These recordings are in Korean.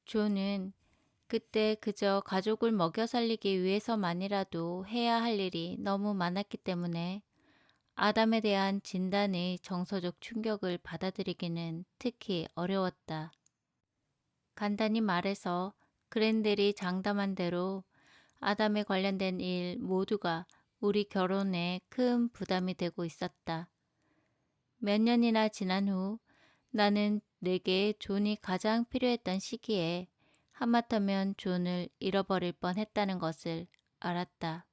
존은 그때 그저 가족을 먹여 살리기 위해서만이라도 해야 할 일이 너무 많았기 때문에 아담에 대한 진단의 정서적 충격을 받아들이기는 특히 어려웠다. 간단히 말해서 그랜델이 장담한 대로 아담에 관련된 일 모두가 우리 결혼에 큰 부담이 되고 있었다. 몇 년이나 지난 후 나는 내게 존이 가장 필요했던 시기에 하마터면 존을 잃어버릴 뻔했다는 것을 알았다.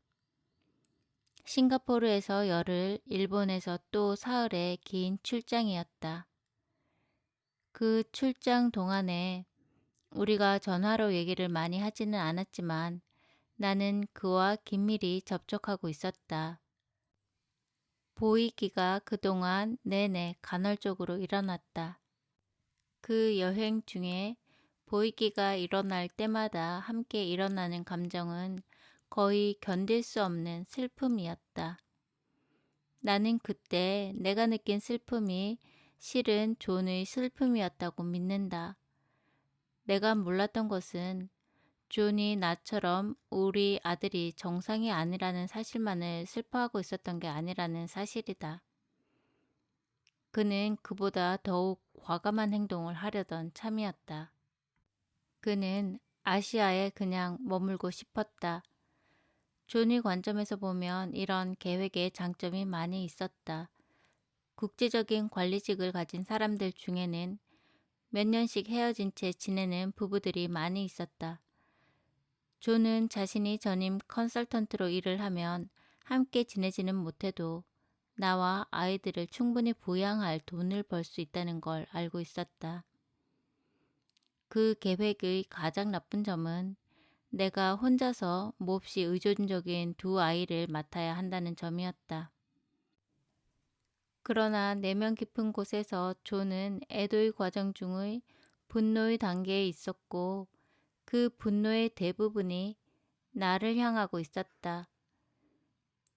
싱가포르에서 열흘, 일본에서 또 사흘의 긴 출장이었다. 그 출장 동안에 우리가 전화로 얘기를 많이 하지는 않았지만 나는 그와 긴밀히 접촉하고 있었다. 보이기가 그동안 내내 간헐적으로 일어났다. 그 여행 중에 보이기가 일어날 때마다 함께 일어나는 감정은 거의 견딜 수 없는 슬픔이었다. 나는 그때 내가 느낀 슬픔이 실은 존의 슬픔이었다고 믿는다. 내가 몰랐던 것은 존이 나처럼 우리 아들이 정상이 아니라는 사실만을 슬퍼하고 있었던 게 아니라는 사실이다. 그는 그보다 더욱 과감한 행동을 하려던 참이었다. 그는 아시아에 그냥 머물고 싶었다. 존의 관점에서 보면 이런 계획에 장점이 많이 있었다. 국제적인 관리직을 가진 사람들 중에는 몇 년씩 헤어진 채 지내는 부부들이 많이 있었다. 존은 자신이 전임 컨설턴트로 일을 하면 함께 지내지는 못해도 나와 아이들을 충분히 부양할 돈을 벌 수 있다는 걸 알고 있었다. 그 계획의 가장 나쁜 점은 내가 혼자서 몹시 의존적인 두 아이를 맡아야 한다는 점이었다. 그러나 내면 깊은 곳에서 존은 애도의 과정 중의 분노의 단계에 있었고 그 분노의 대부분이 나를 향하고 있었다.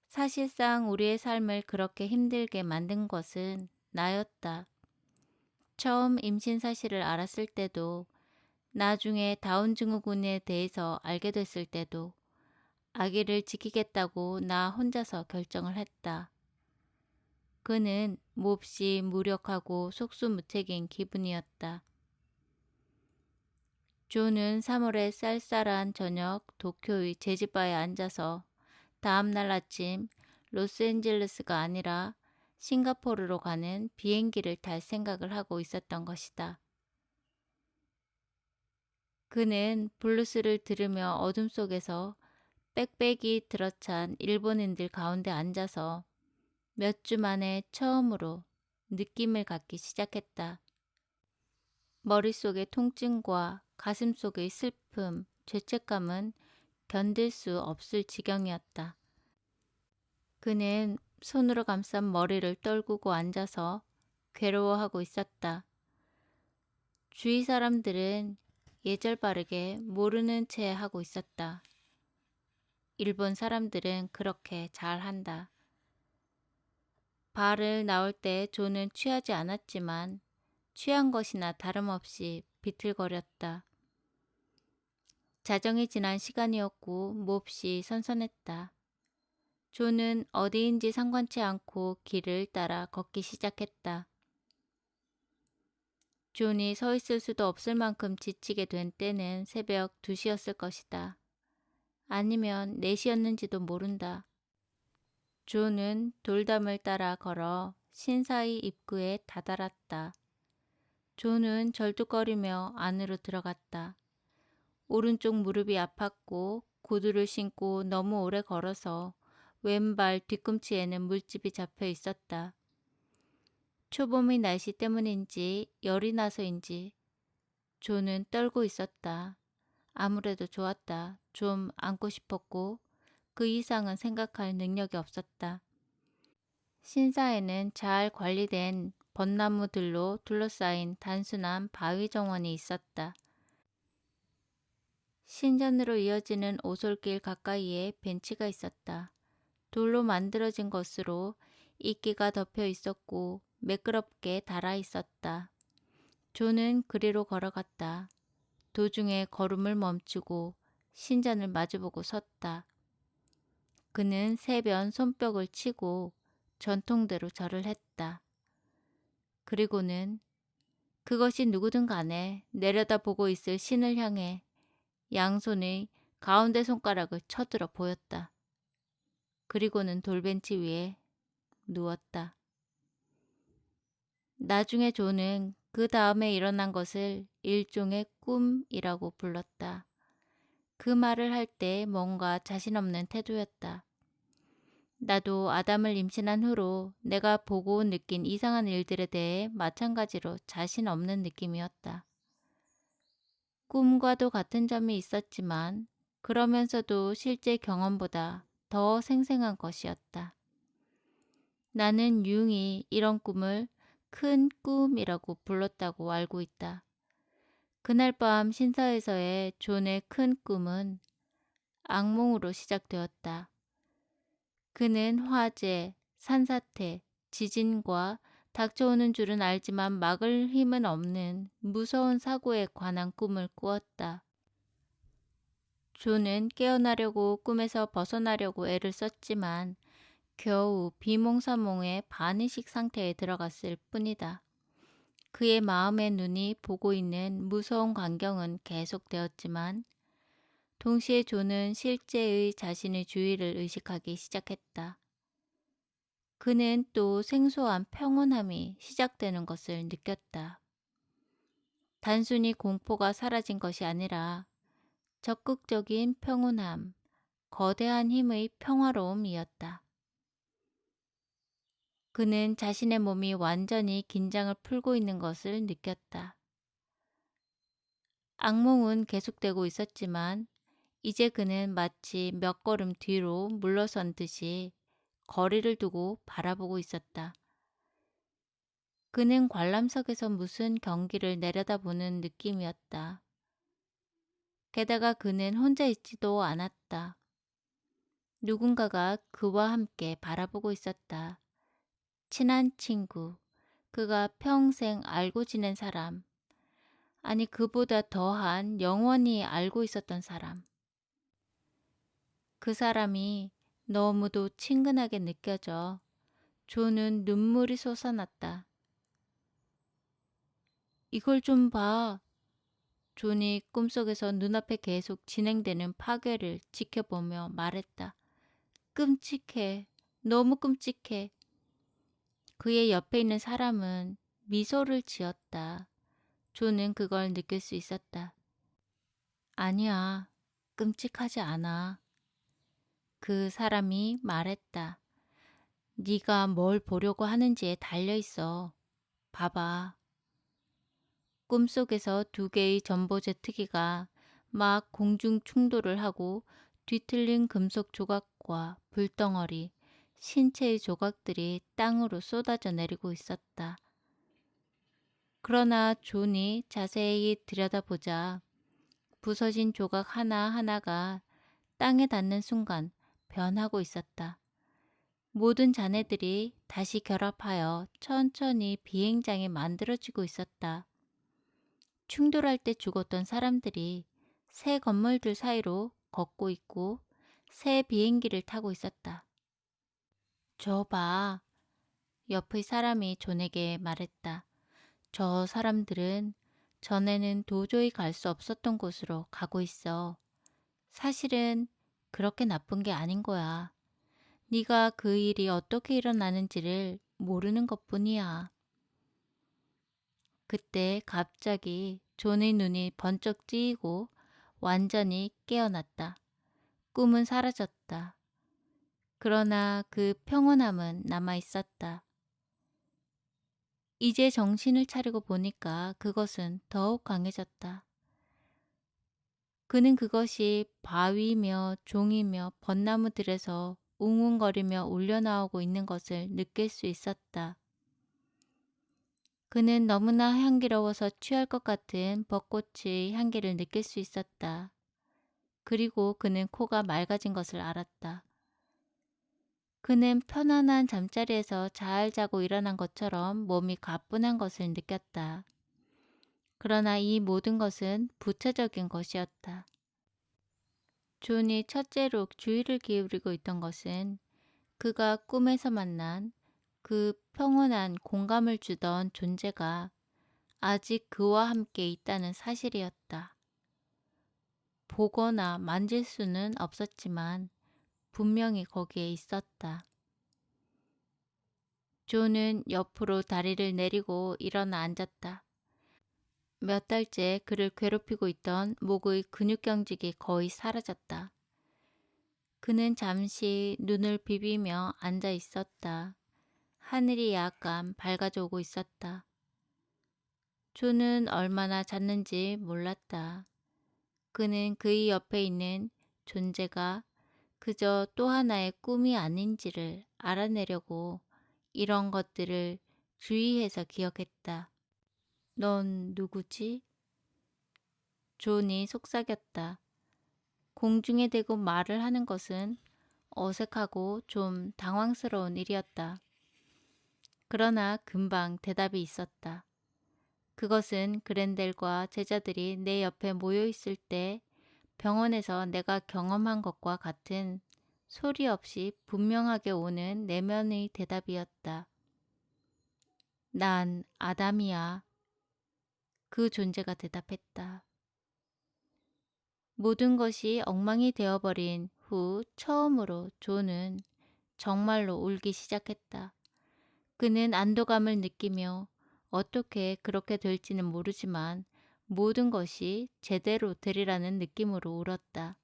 사실상 우리의 삶을 그렇게 힘들게 만든 것은 나였다. 처음 임신 사실을 알았을 때도, 나중에 다운 증후군에 대해서 알게 됐을 때도 아기를 지키겠다고 나 혼자서 결정을 했다. 그는 몹시 무력하고 속수무책인 기분이었다. 존은 3월의 쌀쌀한 저녁 도쿄의 제지바에 앉아서 다음날 아침 로스앤젤레스가 아니라 싱가포르로 가는 비행기를 탈 생각을 하고 있었던 것이다. 그는 블루스를 들으며 어둠 속에서 빽빽이 들어찬 일본인들 가운데 앉아서 몇 주 만에 처음으로 느낌을 갖기 시작했다. 머릿속의 통증과 가슴속의 슬픔, 죄책감은 견딜 수 없을 지경이었다. 그는 손으로 감싼 머리를 떨구고 앉아서 괴로워하고 있었다. 주위 사람들은 예절바르게 모르는 채 하고 있었다. 일본 사람들은 그렇게 잘한다. 발을 나올 때 존은 취하지 않았지만 취한 것이나 다름없이 비틀거렸다. 자정이 지난 시간이었고 몹시 선선했다. 존은 어디인지 상관치 않고 길을 따라 걷기 시작했다. 존이 서 있을 수도 없을 만큼 지치게 된 때는 새벽 2시였을 것이다. 아니면 4시였는지도 모른다. 존은 돌담을 따라 걸어 신사의 입구에 다다랐다. 존은 절뚝거리며 안으로 들어갔다. 오른쪽 무릎이 아팠고 구두를 신고 너무 오래 걸어서 왼발 뒤꿈치에는 물집이 잡혀 있었다. 초봄의 날씨 때문인지 열이 나서인지 존은 떨고 있었다. 아무래도 좋았다. 좀 안고 싶었고 그 이상은 생각할 능력이 없었다. 신사에는 잘 관리된 벚나무들로 둘러싸인 단순한 바위 정원이 있었다. 신전으로 이어지는 오솔길 가까이에 벤치가 있었다. 돌로 만들어진 것으로 이끼가 덮여 있었고 매끄럽게 달아 있었다. 존은 그리로 걸어갔다. 도중에 걸음을 멈추고 신전을 마주보고 섰다. 그는 세변 손뼉을 치고 전통대로 절을 했다. 그리고는 그것이 누구든 간에 내려다보고 있을 신을 향해 양손의 가운데 손가락을 쳐들어 보였다. 그리고는 돌벤치 위에 누웠다. 나중에 존은 그 다음에 일어난 것을 일종의 꿈이라고 불렀다. 그 말을 할 때 뭔가 자신 없는 태도였다. 나도 아담을 임신한 후로 내가 보고 느낀 이상한 일들에 대해 마찬가지로 자신 없는 느낌이었다. 꿈과도 같은 점이 있었지만 그러면서도 실제 경험보다 더 생생한 것이었다. 나는 융이 이런 꿈을 큰 꿈이라고 불렀다고 알고 있다. 그날 밤 신사에서의 존의 큰 꿈은 악몽으로 시작되었다. 그는 화재, 산사태, 지진과 닥쳐오는 줄은 알지만 막을 힘은 없는 무서운 사고에 관한 꿈을 꾸었다. 존은 깨어나려고 꿈에서 벗어나려고 애를 썼지만 겨우 비몽사몽의 반의식 상태에 들어갔을 뿐이다. 그의 마음의 눈이 보고 있는 무서운 광경은 계속되었지만 동시에 존은 실제의 자신의 주위를 의식하기 시작했다. 그는 또 생소한 평온함이 시작되는 것을 느꼈다. 단순히 공포가 사라진 것이 아니라 적극적인 평온함, 거대한 힘의 평화로움이었다. 그는 자신의 몸이 완전히 긴장을 풀고 있는 것을 느꼈다. 악몽은 계속되고 있었지만 이제 그는 마치 몇 걸음 뒤로 물러선 듯이 거리를 두고 바라보고 있었다. 그는 관람석에서 무슨 경기를 내려다보는 느낌이었다. 게다가 그는 혼자 있지도 않았다. 누군가가 그와 함께 바라보고 있었다. 친한 친구, 그가 평생 알고 지낸 사람, 아니 그보다 더한 영원히 알고 있었던 사람. 그 사람이 너무도 친근하게 느껴져 존은 눈물이 솟아났다. 이걸 좀 봐. 존이 꿈속에서 눈앞에 계속 진행되는 파괴를 지켜보며 말했다. 끔찍해. 너무 끔찍해. 그의 옆에 있는 사람은 미소를 지었다. 존은 그걸 느낄 수 있었다. 아니야. 끔찍하지 않아. 그 사람이 말했다. 네가 뭘 보려고 하는지에 달려있어. 봐봐. 꿈속에서 두 개의 전보 제트기가 막 공중 충돌을 하고 뒤틀린 금속 조각과 불덩어리, 신체의 조각들이 땅으로 쏟아져 내리고 있었다. 그러나 존이 자세히 들여다보자 부서진 조각 하나하나가 땅에 닿는 순간 변하고 있었다. 모든 잔해들이 다시 결합하여 천천히 비행장이 만들어지고 있었다. 충돌할 때 죽었던 사람들이 새 건물들 사이로 걷고 있고 새 비행기를 타고 있었다. 저 봐. 옆의 사람이 존에게 말했다. 저 사람들은 전에는 도저히 갈 수 없었던 곳으로 가고 있어. 사실은 그렇게 나쁜 게 아닌 거야. 네가 그 일이 어떻게 일어나는지를 모르는 것뿐이야. 그때 갑자기 존의 눈이 번쩍 뜨이고 완전히 깨어났다. 꿈은 사라졌다. 그러나 그 평온함은 남아있었다. 이제 정신을 차리고 보니까 그것은 더욱 강해졌다. 그는 그것이 바위며 종이며 벚나무들에서 웅웅거리며 울려나오고 있는 것을 느낄 수 있었다. 그는 너무나 향기로워서 취할 것 같은 벚꽃의 향기를 느낄 수 있었다. 그리고 그는 코가 맑아진 것을 알았다. 그는 편안한 잠자리에서 잘 자고 일어난 것처럼 몸이 가뿐한 것을 느꼈다. 그러나 이 모든 것은 부차적인 것이었다. 존이 첫째로 주의를 기울이고 있던 것은 그가 꿈에서 만난 그 평온한 공감을 주던 존재가 아직 그와 함께 있다는 사실이었다. 보거나 만질 수는 없었지만 분명히 거기에 있었다. 존은 옆으로 다리를 내리고 일어나 앉았다. 몇 달째 그를 괴롭히고 있던 목의 근육 경직이 거의 사라졌다. 그는 잠시 눈을 비비며 앉아 있었다. 하늘이 약간 밝아져 오고 있었다. 존은 얼마나 잤는지 몰랐다. 그는 그의 옆에 있는 존재가 그저 또 하나의 꿈이 아닌지를 알아내려고 이런 것들을 주의해서 기억했다. 넌 누구지? 존이 속삭였다. 공중에 대고 말을 하는 것은 어색하고 좀 당황스러운 일이었다. 그러나 금방 대답이 있었다. 그것은 그렌델과 제자들이 내 옆에 모여 있을 때 병원에서 내가 경험한 것과 같은 소리 없이 분명하게 오는 내면의 대답이었다. 난 아담이야. 그 존재가 대답했다. 모든 것이 엉망이 되어버린 후 처음으로 존은 정말로 울기 시작했다. 그는 안도감을 느끼며 어떻게 그렇게 될지는 모르지만 모든 것이 제대로 되리라는 느낌으로 울었다.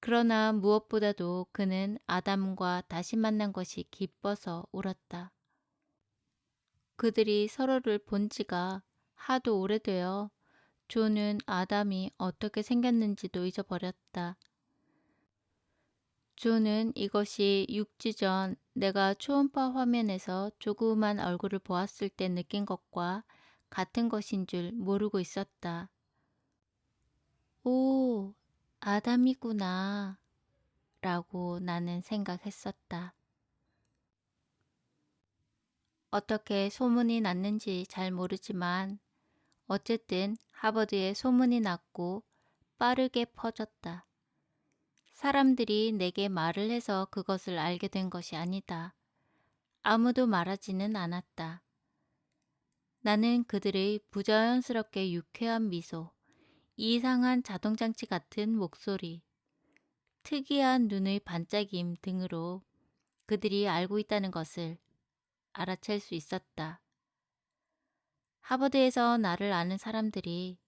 그러나 무엇보다도 그는 아담과 다시 만난 것이 기뻐서 울었다. 그들이 서로를 본 지가 하도 오래되어 존은 아담이 어떻게 생겼는지도 잊어버렸다. 존은 이것이 6주 전 내가 초음파 화면에서 조그만 얼굴을 보았을 때 느낀 것과 같은 것인 줄 모르고 있었다. 오, 아담이구나 라고 나는 생각했었다. 어떻게 소문이 났는지 잘 모르지만 어쨌든 하버드에 소문이 났고 빠르게 퍼졌다. 사람들이 내게 말을 해서 그것을 알게 된 것이 아니다. 아무도 말하지는 않았다. 나는 그들의 부자연스럽게 유쾌한 미소, 이상한 자동장치 같은 목소리, 특이한 눈의 반짝임 등으로 그들이 알고 있다는 것을 알아챌 수 있었다. 하버드에서 나를 아는 사람들이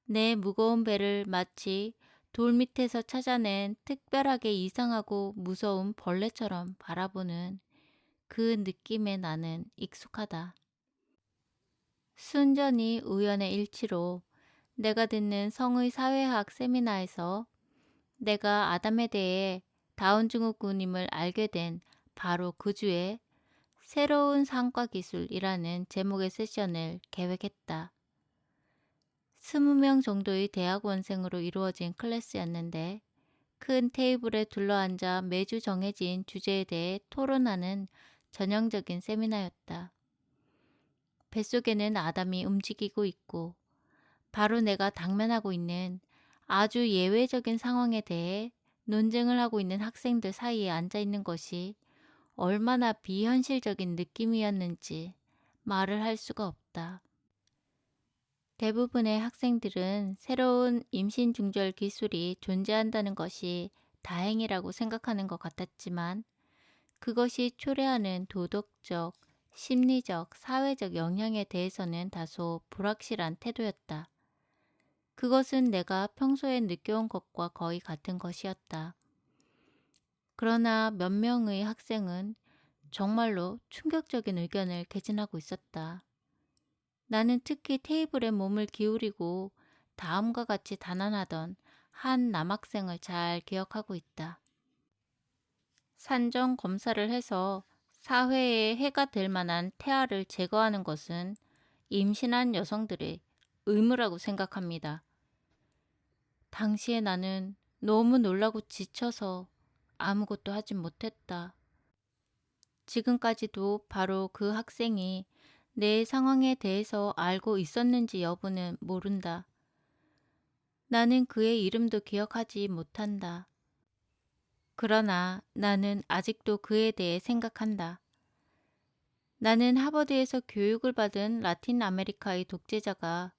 내 무거운 배를 마치 돌 밑에서 찾아낸 특별하게 이상하고 무서운 벌레처럼 바라보는 그 느낌에 나는 익숙하다. 순전히 우연의 일치로 내가 듣는 성의 사회학 세미나에서 내가 아담에 대해 다운 증후군임을 알게 된 바로 그 주에 새로운 상과 기술이라는 제목의 세션을 계획했다. 20명 정도의 대학원생으로 이루어진 클래스였는데 큰 테이블에 둘러앉아 매주 정해진 주제에 대해 토론하는 전형적인 세미나였다. 뱃속에는 아담이 움직이고 있고 바로 내가 당면하고 있는 아주 예외적인 상황에 대해 논쟁을 하고 있는 학생들 사이에 앉아 있는 것이 얼마나 비현실적인 느낌이었는지 말을 할 수가 없다. 대부분의 학생들은 새로운 임신 중절 기술이 존재한다는 것이 다행이라고 생각하는 것 같았지만 그것이 초래하는 도덕적, 심리적, 사회적 영향에 대해서는 다소 불확실한 태도였다. 그것은 내가 평소에 느껴온 것과 거의 같은 것이었다. 그러나 몇 명의 학생은 정말로 충격적인 의견을 개진하고 있었다. 나는 특히 테이블에 몸을 기울이고 다음과 같이 단언하던 한 남학생을 잘 기억하고 있다. 산정 검사를 해서 사회에 해가 될 만한 태아를 제거하는 것은 임신한 여성들의 의무라고 생각합니다. 당시에 나는 너무 놀라고 지쳐서 아무것도 하진 못했다. 지금까지도 바로 그 학생이 내 상황에 대해서 알고 있었는지 여부는 모른다. 나는 그의 이름도 기억하지 못한다. 그러나 나는 아직도 그에 대해 생각한다. 나는 하버드에서 교육을 받은 라틴 아메리카의 독재자가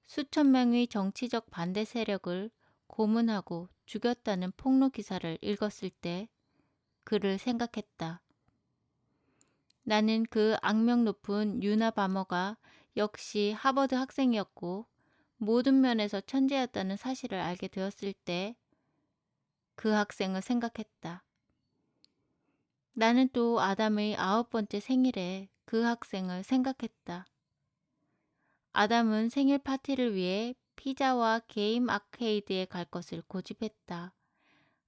수천 명의 정치적 반대 세력을 고문하고 죽였다는 폭로 기사를 읽었을 때 그를 생각했다. 나는 그 악명 높은 유나 바머가 역시 하버드 학생이었고 모든 면에서 천재였다는 사실을 알게 되었을 때 그 학생을 생각했다. 나는 또 아담의 9번째 생일에 그 학생을 생각했다. 아담은 생일 파티를 위해 피자와 게임 아케이드에 갈 것을 고집했다.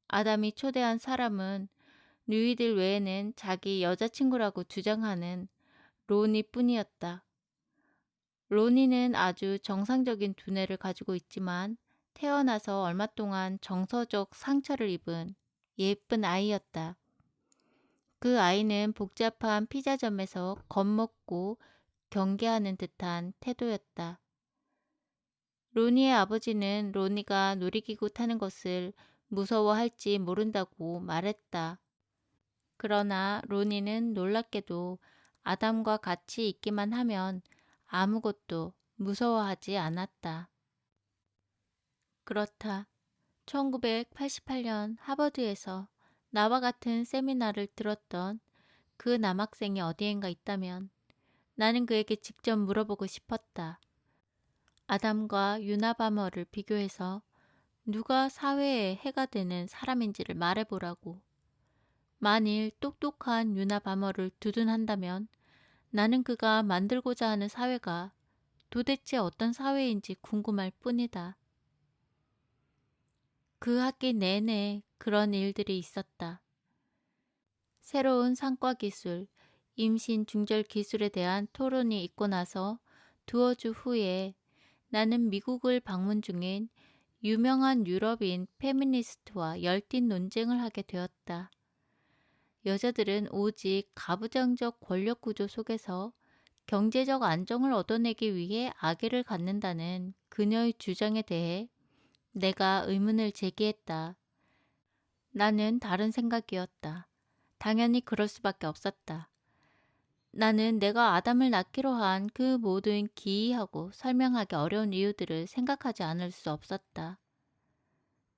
아담이 초대한 사람은 누이들 외에는 자기 여자친구라고 주장하는 로니 뿐이었다. 로니는 아주 정상적인 두뇌를 가지고 있지만 태어나서 얼마 동안 정서적 상처를 입은 예쁜 아이였다. 그 아이는 복잡한 피자점에서 겁먹고 경계하는 듯한 태도였다. 로니의 아버지는 로니가 놀이기구 타는 것을 무서워할지 모른다고 말했다. 그러나 로니는 놀랍게도 아담과 같이 있기만 하면 아무것도 무서워하지 않았다. 그렇다. 1988년 하버드에서 나와 같은 세미나를 들었던 그 남학생이 어디엔가 있다면 나는 그에게 직접 물어보고 싶었다. 아담과 유나바머를 비교해서 누가 사회에 해가 되는 사람인지를 말해보라고. 만일 똑똑한 유나바머를 두둔한다면 나는 그가 만들고자 하는 사회가 도대체 어떤 사회인지 궁금할 뿐이다. 그 학기 내내 그런 일들이 있었다. 새로운 상과 기술, 임신 중절 기술에 대한 토론이 있고 나서 두어 주 후에 나는 미국을 방문 중인 유명한 유럽인 페미니스트와 열띤 논쟁을 하게 되었다. 여자들은 오직 가부장적 권력 구조 속에서 경제적 안정을 얻어내기 위해 아기를 갖는다는 그녀의 주장에 대해 내가 의문을 제기했다. 나는 다른 생각이었다. 당연히 그럴 수밖에 없었다. 나는 내가 아담을 낳기로 한 그 모든 기이하고 설명하기 어려운 이유들을 생각하지 않을 수 없었다.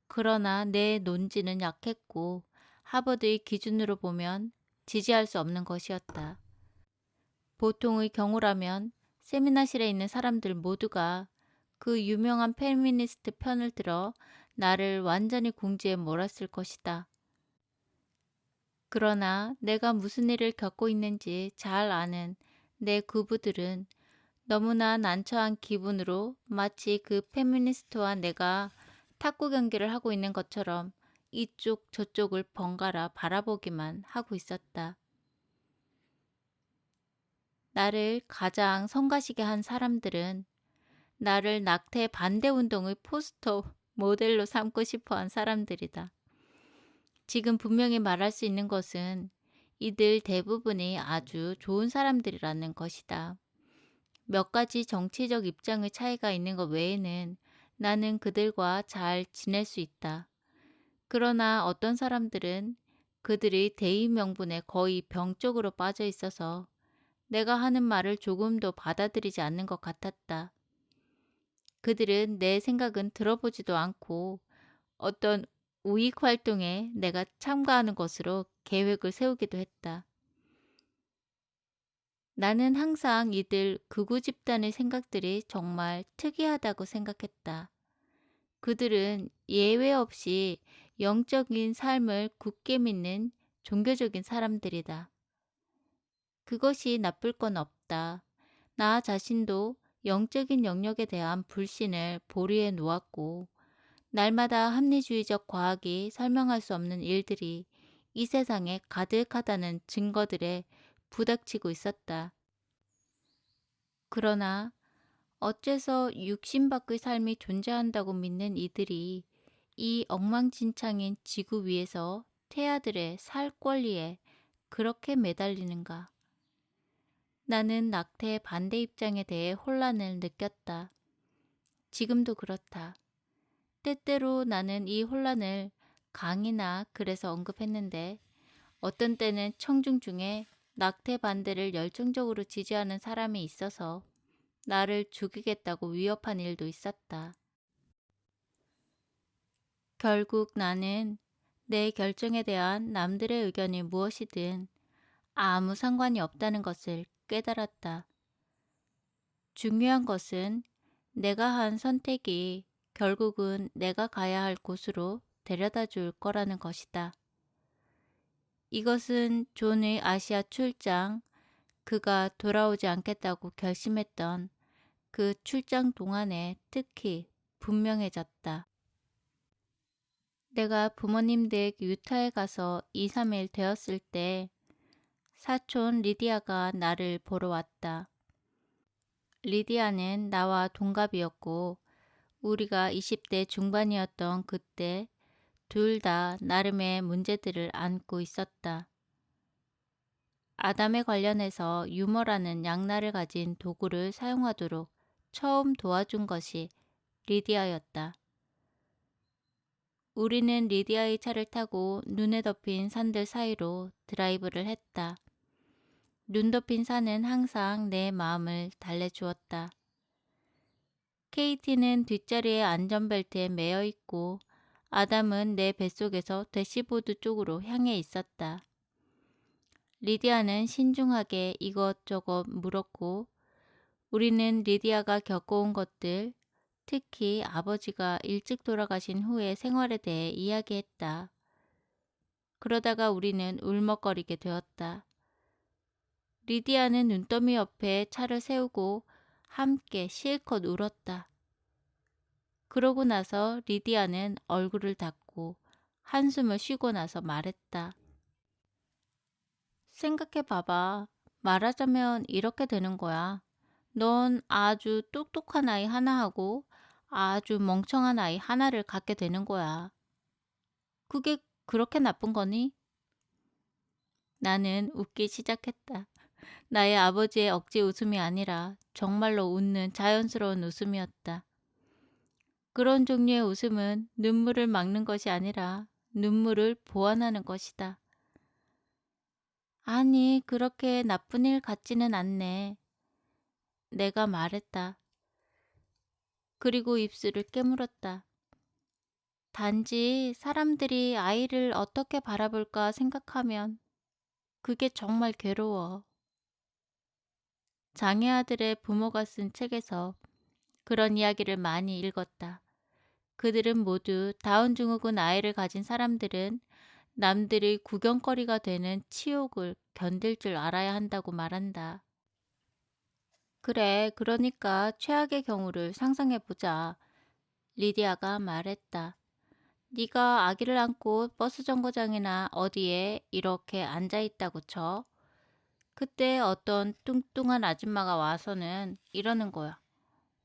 그러나 내 논지는 약했고 하버드의 기준으로 보면 지지할 수 없는 것이었다. 보통의 경우라면 세미나실에 있는 사람들 모두가 그 유명한 페미니스트 편을 들어 나를 완전히 궁지에 몰았을 것이다. 그러나 내가 무슨 일을 겪고 있는지 잘 아는 내 구부들은 너무나 난처한 기분으로 마치 그 페미니스트와 내가 탁구 경기를 하고 있는 것처럼 이쪽 저쪽을 번갈아 바라보기만 하고 있었다. 나를 가장 성가시게 한 사람들은 나를 낙태 반대 운동의 포스터 모델로 삼고 싶어 한 사람들이다. 지금 분명히 말할 수 있는 것은 이들 대부분이 아주 좋은 사람들이라는 것이다. 몇 가지 정치적 입장의 차이가 있는 것 외에는 나는 그들과 잘 지낼 수 있다. 그러나 어떤 사람들은 그들의 대의 명분에 거의 병적으로 빠져 있어서 내가 하는 말을 조금도 받아들이지 않는 것 같았다. 그들은 내 생각은 들어보지도 않고 어떤 우익 활동에 내가 참가하는 것으로 계획을 세우기도 했다. 나는 항상 이들 극우 집단의 생각들이 정말 특이하다고 생각했다. 그들은 예외 없이 영적인 삶을 굳게 믿는 종교적인 사람들이다. 그것이 나쁠 건 없다. 나 자신도 영적인 영역에 대한 불신을 보류해 놓았고 날마다 합리주의적 과학이 설명할 수 없는 일들이 이 세상에 가득하다는 증거들에 부닥치고 있었다. 그러나 어째서 육신 밖의 삶이 존재한다고 믿는 이들이 이 엉망진창인 지구 위에서 태아들의 살 권리에 그렇게 매달리는가? 나는 낙태의 반대 입장에 대해 혼란을 느꼈다. 지금도 그렇다. 때때로 나는 이 혼란을 강의나 글에서 언급했는데 어떤 때는 청중 중에 낙태 반대를 열정적으로 지지하는 사람이 있어서 나를 죽이겠다고 위협한 일도 있었다. 결국 나는 내 결정에 대한 남들의 의견이 무엇이든 아무 상관이 없다는 것을 깨달았다. 중요한 것은 내가 한 선택이 결국은 내가 가야 할 곳으로 데려다 줄 거라는 것이다. 이것은 존의 아시아 출장, 그가 돌아오지 않겠다고 결심했던 그 출장 동안에 특히 분명해졌다. 내가 부모님 댁 유타에 가서 2, 3일 되었을 때 사촌 리디아가 나를 보러 왔다. 리디아는 나와 동갑이었고 우리가 20대 중반이었던 그때 둘 다 나름의 문제들을 안고 있었다. 아담에 관련해서 유머라는 양날을 가진 도구를 사용하도록 처음 도와준 것이 리디아였다. 우리는 리디아의 차를 타고 눈에 덮인 산들 사이로 드라이브를 했다. 눈 덮인 산은 항상 내 마음을 달래주었다. 케이티는 뒷자리에 안전벨트에 매여 있고 아담은 내 뱃속에서 대시보드 쪽으로 향해 있었다. 리디아는 신중하게 이것저것 물었고 우리는 리디아가 겪어온 것들, 특히 아버지가 일찍 돌아가신 후의 생활에 대해 이야기했다. 그러다가 우리는 울먹거리게 되었다. 리디아는 눈더미 옆에 차를 세우고 함께 실컷 울었다. 그러고 나서 리디아는 얼굴을 닦고 한숨을 쉬고 나서 말했다. 생각해 봐봐. 말하자면 이렇게 되는 거야. 넌 아주 똑똑한 아이 하나하고 아주 멍청한 아이 하나를 갖게 되는 거야. 그게 그렇게 나쁜 거니? 나는 웃기 시작했다. 나의 아버지의 억지 웃음이 아니라 정말로 웃는 자연스러운 웃음이었다. 그런 종류의 웃음은 눈물을 막는 것이 아니라 눈물을 보완하는 것이다. 아니, 그렇게 나쁜 일 같지는 않네. 내가 말했다. 그리고 입술을 깨물었다. 단지 사람들이 아이를 어떻게 바라볼까 생각하면 그게 정말 괴로워. 장애 아들의 부모가 쓴 책에서 그런 이야기를 많이 읽었다. 그들은 모두 다운 증후군 아이를 가진 사람들은 남들의 구경거리가 되는 치욕을 견딜 줄 알아야 한다고 말한다. 그래, 그러니까 최악의 경우를 상상해보자. 리디아가 말했다. 네가 아기를 안고 버스 정거장이나 어디에 이렇게 앉아있다고 쳐. 그때 어떤 뚱뚱한 아줌마가 와서는 이러는 거야.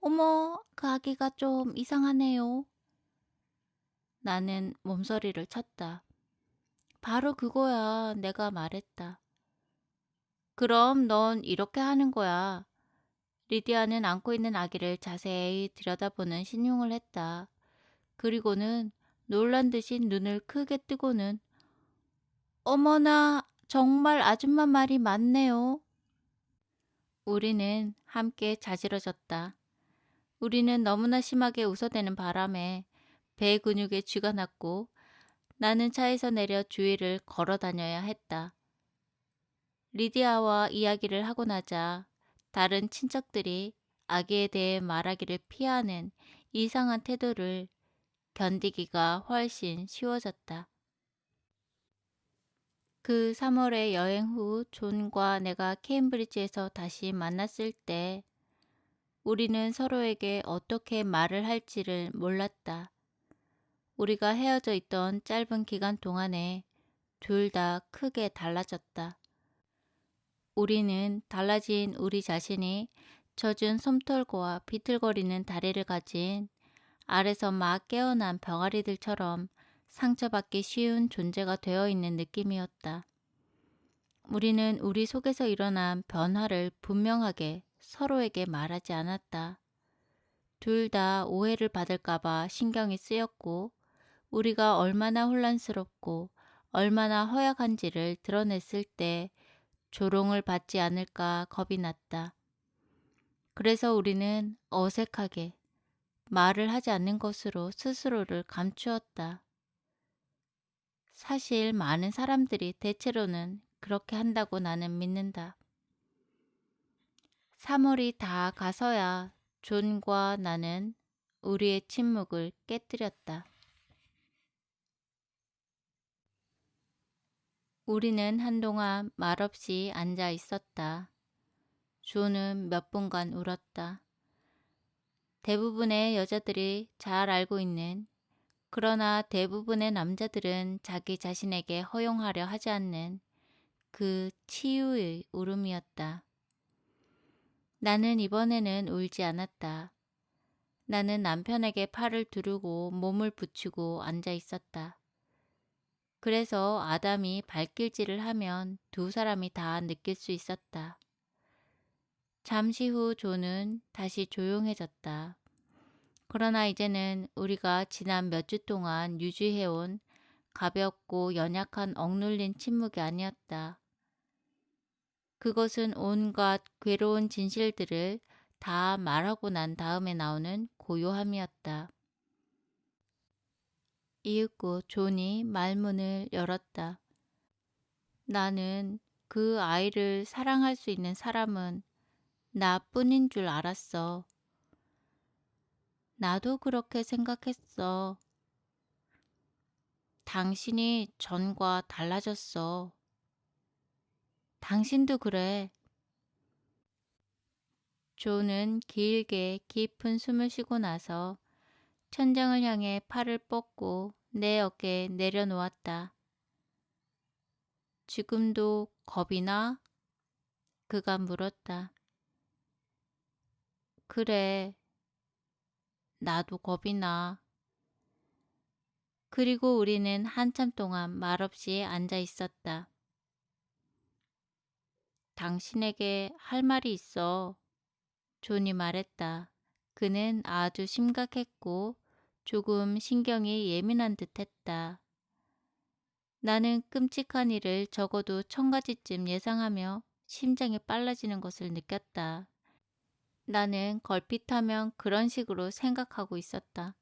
어머, 그 아기가 좀 이상하네요. 나는 몸서리를 쳤다. 바로 그거야, 내가 말했다. 그럼 넌 이렇게 하는 거야. 리디아는 안고 있는 아기를 자세히 들여다보는 신용을 했다. 그리고는 놀란 듯이 눈을 크게 뜨고는 어머나, 정말 아줌마 말이 맞네요. 우리는 함께 자지러졌다. 우리는 너무나 심하게 웃어대는 바람에 배 근육에 쥐가 났고 나는 차에서 내려 주위를 걸어 다녀야 했다. 리디아와 이야기를 하고 나자 다른 친척들이 아기에 대해 말하기를 피하는 이상한 태도를 견디기가 훨씬 쉬워졌다. 그 3월의 여행 후 존과 내가 케임브리지에서 다시 만났을 때 우리는 서로에게 어떻게 말을 할지를 몰랐다. 우리가 헤어져 있던 짧은 기간 동안에 둘 다 크게 달라졌다. 우리는 달라진 우리 자신이 젖은 솜털과 비틀거리는 다리를 가진 알에서 막 깨어난 병아리들처럼 상처받기 쉬운 존재가 되어 있는 느낌이었다. 우리는 우리 속에서 일어난 변화를 분명하게 서로에게 말하지 않았다. 둘 다 오해를 받을까봐 신경이 쓰였고, 우리가 얼마나 혼란스럽고 얼마나 허약한지를 드러냈을 때 조롱을 받지 않을까 겁이 났다. 그래서 우리는 어색하게 말을 하지 않는 것으로 스스로를 감추었다. 사실 많은 사람들이 대체로는 그렇게 한다고 나는 믿는다. 3월이 다 가서야 존과 나는 우리의 침묵을 깨뜨렸다. 우리는 한동안 말없이 앉아 있었다. 존은 몇 분간 울었다. 대부분의 여자들이 잘 알고 있는, 그러나 대부분의 남자들은 자기 자신에게 허용하려 하지 않는 그 치유의 울음이었다. 나는 이번에는 울지 않았다. 나는 남편에게 팔을 두르고 몸을 붙이고 앉아 있었다. 그래서 아담이 발길질을 하면 두 사람이 다 느낄 수 있었다. 잠시 후 존은 다시 조용해졌다. 그러나 이제는 우리가 지난 몇 주 동안 유지해온 가볍고 연약한 억눌린 침묵이 아니었다. 그것은 온갖 괴로운 진실들을 다 말하고 난 다음에 나오는 고요함이었다. 이윽고 존이 말문을 열었다. 나는 그 아이를 사랑할 수 있는 사람은 나뿐인 줄 알았어. 나도 그렇게 생각했어. 당신이 전과 달라졌어. 당신도 그래. 존은 길게 깊은 숨을 쉬고 나서 천장을 향해 팔을 뻗고 내 어깨에 내려놓았다. 지금도 겁이 나? 그가 물었다. 그래, 나도 겁이 나. 그리고 우리는 한참 동안 말없이 앉아 있었다. 당신에게 할 말이 있어. 존이 말했다. 그는 아주 심각했고 조금 신경이 예민한 듯 했다. 나는 끔찍한 일을 적어도 1000가지쯤 예상하며 심장이 빨라지는 것을 느꼈다. 나는 걸핏하면 그런 식으로 생각하고 있었다.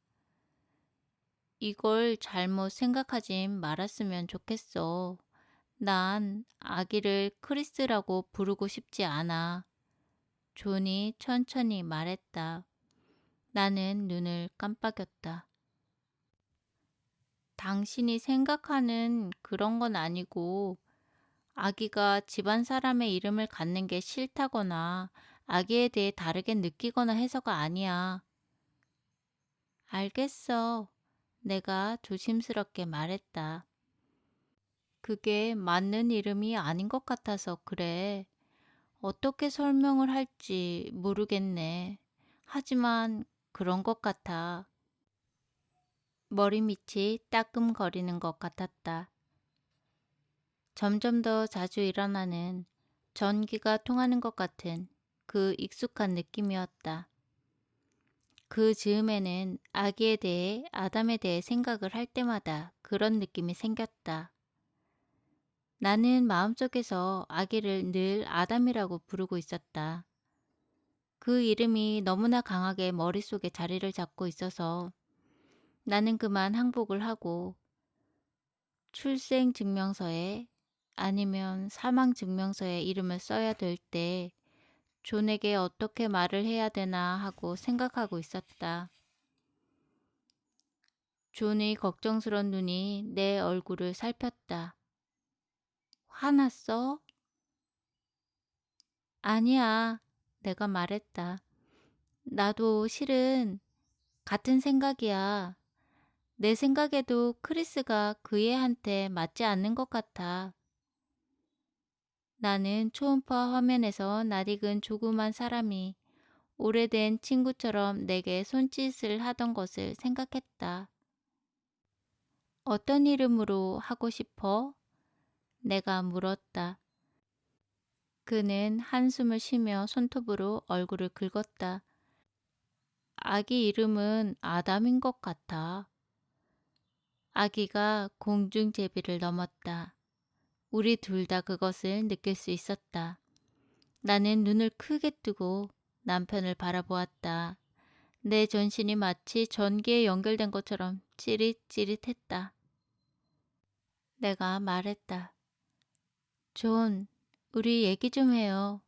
이걸 잘못 생각하지 말았으면 좋겠어. 난 아기를 크리스라고 부르고 싶지 않아. 존이 천천히 말했다. 나는 눈을 깜빡였다. 당신이 생각하는 그런 건 아니고, 아기가 집안 사람의 이름을 갖는 게 싫다거나 아기에 대해 다르게 느끼거나 해서가 아니야. 알겠어. 내가 조심스럽게 말했다. 그게 맞는 이름이 아닌 것 같아서 그래. 어떻게 설명을 할지 모르겠네. 하지만 그런 것 같아. 머리밑이 따끔거리는 것 같았다. 점점 더 자주 일어나는 전기가 통하는 것 같은 그 익숙한 느낌이었다. 그 즈음에는 아기에 대해, 아담에 대해 생각을 할 때마다 그런 느낌이 생겼다. 나는 마음속에서 아기를 늘 아담이라고 부르고 있었다. 그 이름이 너무나 강하게 머릿속에 자리를 잡고 있어서 나는 그만 항복을 하고 출생증명서에 아니면 사망증명서에 이름을 써야 될 때 존에게 어떻게 말을 해야 되나 하고 생각하고 있었다. 존의 걱정스런 눈이 내 얼굴을 살폈다. 화났어? 아니야, 내가 말했다. 나도 실은 같은 생각이야. 내 생각에도 크리스가 그 애한테 맞지 않는 것 같아. 나는 초음파 화면에서 낯익은 조그만 사람이 오래된 친구처럼 내게 손짓을 하던 것을 생각했다. 어떤 이름으로 하고 싶어? 내가 물었다. 그는 한숨을 쉬며 손톱으로 얼굴을 긁었다. 아기 이름은 아담인 것 같아. 아기가 공중제비를 넘었다. 우리 둘 다 그것을 느낄 수 있었다. 나는 눈을 크게 뜨고 남편을 바라보았다. 내 전신이 마치 전기에 연결된 것처럼 찌릿찌릿했다. 내가 말했다. 존, 우리 얘기 좀 해요.